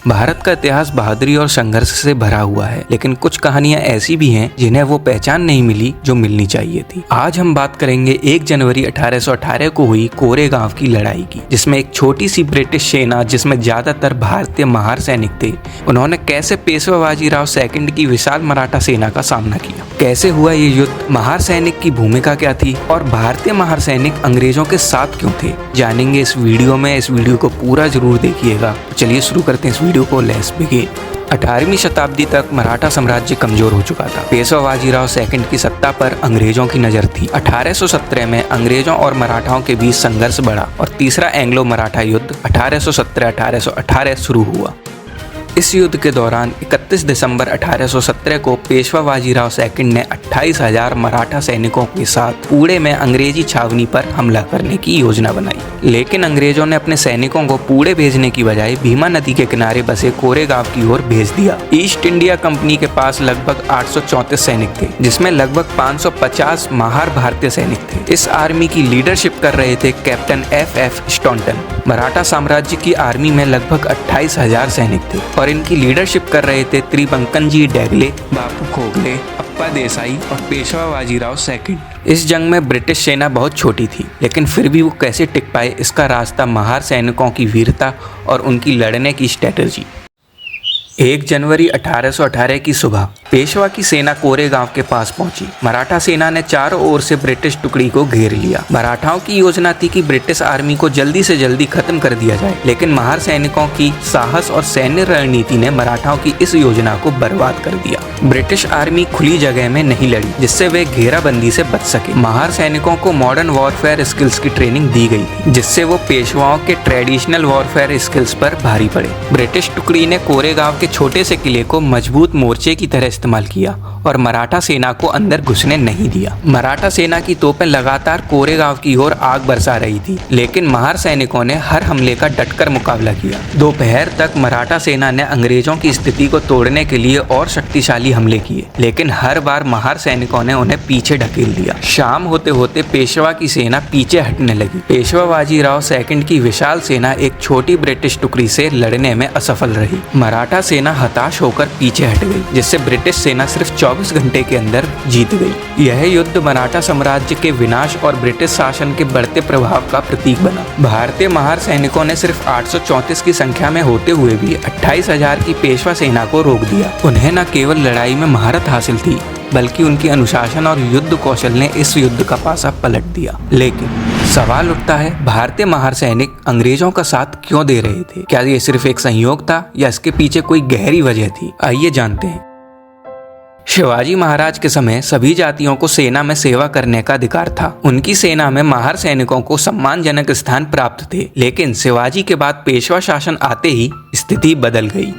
भारत का इतिहास बहादुरी और संघर्ष से भरा हुआ है, लेकिन कुछ कहानियां ऐसी भी हैं जिन्हें वो पहचान नहीं मिली जो मिलनी चाहिए थी। आज हम बात करेंगे 1 जनवरी 1818 को हुई कोरेगांव की लड़ाई की, जिसमें एक छोटी सी ब्रिटिश सेना जिसमें ज्यादातर भारतीय महार सैनिक थे, उन्होंने कैसे पेशवा बाजीराव सेकंड की विशाल मराठा सेना का सामना किया। कैसे हुआ ये युद्ध, महार सैनिक की भूमिका क्या थी और भारतीय महार सैनिक अंग्रेजों के साथ क्यों थे, जानेंगे इस वीडियो में। इस वीडियो को पूरा जरूर देखिएगा। चलिए शुरू करते हैं इस वीडियो को। Let's begin. 18वीं शताब्दी तक मराठा साम्राज्य कमजोर हो चुका था। पेशवा बाजीराव सेकंड की सत्ता पर अंग्रेजों की नजर थी। 1817 में अंग्रेजों और मराठाओं के बीच संघर्ष बढ़ा और तीसरा एंग्लो मराठा युद्ध 1817-1818 शुरू हुआ। इस युद्ध के दौरान 31 दिसंबर 1817 को पेशवा बाजीराव सेकंड ने 28,000 मराठा सैनिकों के साथ पुणे में अंग्रेजी छावनी पर हमला करने की योजना बनाई, लेकिन अंग्रेजों ने अपने सैनिकों को पुणे भेजने की बजाय भीमा नदी के किनारे बसे कोरेगांव की ओर भेज दिया। ईस्ट इंडिया कंपनी के पास लगभग 834 सैनिक थे, जिसमें लगभग 550 महार भारतीय सैनिक थे। इस आर्मी की लीडरशिप कर रहे थे कैप्टन F.F. स्टॉन्टन। मराठा साम्राज्य की आर्मी में लगभग 28,000 सैनिक थे और इनकी लीडरशिप कर रहे थे त्रिभंकनजी डेगले, बापू खोगले, अप्पा देसाई और पेशवा बाजीराव सेकंड। इस जंग में ब्रिटिश सेना बहुत छोटी थी, लेकिन फिर भी वो कैसे टिक पाए, इसका रास्ता महार सैनिकों की वीरता और उनकी लड़ने की स्ट्रेटजी। 1 जनवरी 1818 की सुबह पेशवा की सेना कोरेगांव के पास पहुंची। मराठा सेना ने चारों ओर से ब्रिटिश टुकड़ी को घेर लिया। मराठाओं की योजना थी कि ब्रिटिश आर्मी को जल्दी से जल्दी खत्म कर दिया जाए, लेकिन महार सैनिकों की साहस और सैन्य रणनीति ने मराठाओं की इस योजना को बर्बाद कर दिया। ब्रिटिश आर्मी खुली जगह में नहीं लड़ी, जिससे वे घेराबंदी से बच सके। महार सैनिकों को मॉडर्न वॉरफेयर स्किल्स की ट्रेनिंग दी गई थी, जिससे वो पेशवाओं के ट्रेडिशनल वॉरफेयर स्किल्स पर भारी पड़े। ब्रिटिश टुकड़ी ने कोरेगांव के छोटे से किले को मजबूत मोर्चे की तरह इस्तेमाल किया और मराठा सेना को अंदर घुसने नहीं दिया। मराठा सेना की तोपें लगातार कोरेगांव की ओर आग बरसा रही थी, लेकिन महार सैनिकों ने हर हमले का डटकर मुकाबला किया। दोपहर तक मराठा सेना ने अंग्रेजों की स्थिति को तोड़ने के लिए और शक्तिशाली हमले किए, लेकिन हर बार महार सैनिकों ने उन्हें पीछे ढकेल दिया। शाम होते होते पेशवा की सेना पीछे हटने लगी। पेशवा बाजीराव सेकंड की विशाल सेना एक छोटी ब्रिटिश टुकड़ी से लड़ने में असफल रही। मराठा सेना हताश होकर पीछे हट गई, जिससे ब्रिटिश सेना सिर्फ 24 घंटे के अंदर जीत गई। यह युद्ध मराठा साम्राज्य के विनाश और ब्रिटिश शासन के बढ़ते प्रभाव का प्रतीक बना। भारतीय महार सैनिकों ने सिर्फ 834 की संख्या में होते हुए भी 28,000 की पेशवा सेना को रोक दिया। उन्हें न केवल लड़ाई में महारत हासिल थी, बल्कि उनकी अनुशासन और युद्ध कौशल ने इस युद्ध का पासा पलट दिया। लेकिन सवाल उठता है, भारतीय महार सैनिक अंग्रेजों का साथ क्यों दे रहे थे? क्या ये सिर्फ एक संयोग था या इसके पीछे कोई गहरी वजह थी? आइए जानते हैं। शिवाजी महाराज के समय सभी जातियों को सेना में सेवा करने का अधिकार था। उनकी सेना में महार सैनिकों को सम्मानजनक स्थान प्राप्त थे, लेकिन शिवाजी के बाद पेशवा शासन आते ही स्थिति बदल गई।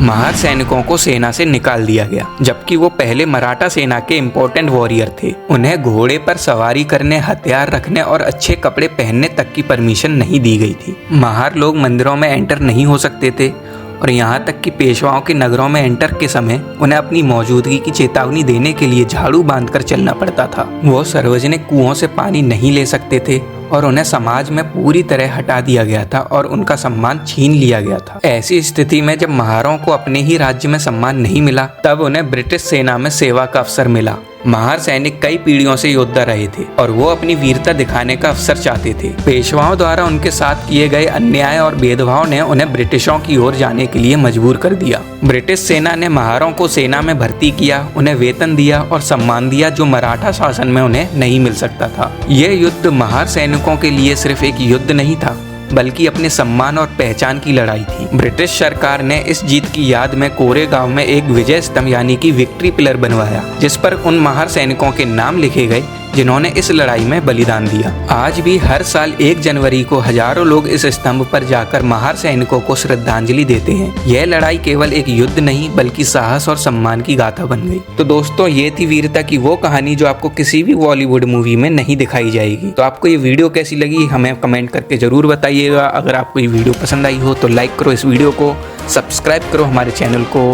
महार सैनिकों को सेना से निकाल दिया गया, जबकि वो पहले मराठा सेना के इम्पोर्टेंट वॉरियर थे। उन्हें घोड़े पर सवारी करने, हथियार रखने और अच्छे कपड़े पहनने तक की परमिशन नहीं दी गई थी। महार लोग मंदिरों में एंटर नहीं हो सकते थे और यहाँ तक कि पेशवाओं के नगरों में एंटर के समय उन्हें अपनी मौजूदगी की चेतावनी देने के लिए झाड़ू बांधकर चलना पड़ता था। वो सार्वजनिक कुओं से पानी नहीं ले सकते थे और उन्हें समाज में पूरी तरह हटा दिया गया था और उनका सम्मान छीन लिया गया था। ऐसी स्थिति में जब महारों को अपने ही राज्य में सम्मान नहीं मिला, तब उन्हें ब्रिटिश सेना में सेवा का अवसर मिला। महार सैनिक कई पीढ़ियों से योद्धा रहे थे और वो अपनी वीरता दिखाने का अवसर चाहते थे। पेशवाओं द्वारा उनके साथ किए गए अन्याय और भेदभाव ने उन्हें ब्रिटिशों की ओर जाने के लिए मजबूर कर दिया। ब्रिटिश सेना ने महारों को सेना में भर्ती किया, उन्हें वेतन दिया और सम्मान दिया, जो मराठा शासन में उन्हें नहीं मिल सकता था। यह युद्ध महार सैनिकों के लिए सिर्फ एक युद्ध नहीं था, बल्कि अपने सम्मान और पहचान की लड़ाई थी। ब्रिटिश सरकार ने इस जीत की याद में कोरेगांव में एक विजय स्तंभ यानी कि विक्ट्री पिलर बनवाया, जिस पर उन महार सैनिकों के नाम लिखे गए जिन्होंने इस लड़ाई में बलिदान दिया। आज भी हर साल 1 जनवरी को हजारों लोग इस स्तंभ पर जाकर महार सैनिकों को श्रद्धांजलि देते हैं। यह लड़ाई केवल एक युद्ध नहीं, बल्कि साहस और सम्मान की गाथा बन गई। तो दोस्तों, ये थी वीरता की वो कहानी जो आपको किसी भी बॉलीवुड मूवी में नहीं दिखाई जाएगी। तो आपको ये वीडियो कैसी लगी हमें कमेंट करके जरूर बताइएगा। अगर आपको ये वीडियो पसंद आई हो तो लाइक करो इस वीडियो को, सब्सक्राइब करो हमारे चैनल को,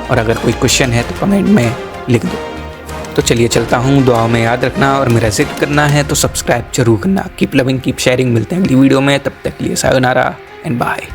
और अगर कोई क्वेश्चन है तो कमेंट में लिख दो। तो चलिए चलता हूँ, दुआ में याद रखना और मेरा जिक्र करना है तो सब्सक्राइब जरूर करना। Keep loving, keep sharing. मिलते हैं अगली वीडियो में, तब तक के लिए सायोनारा एंड बाय।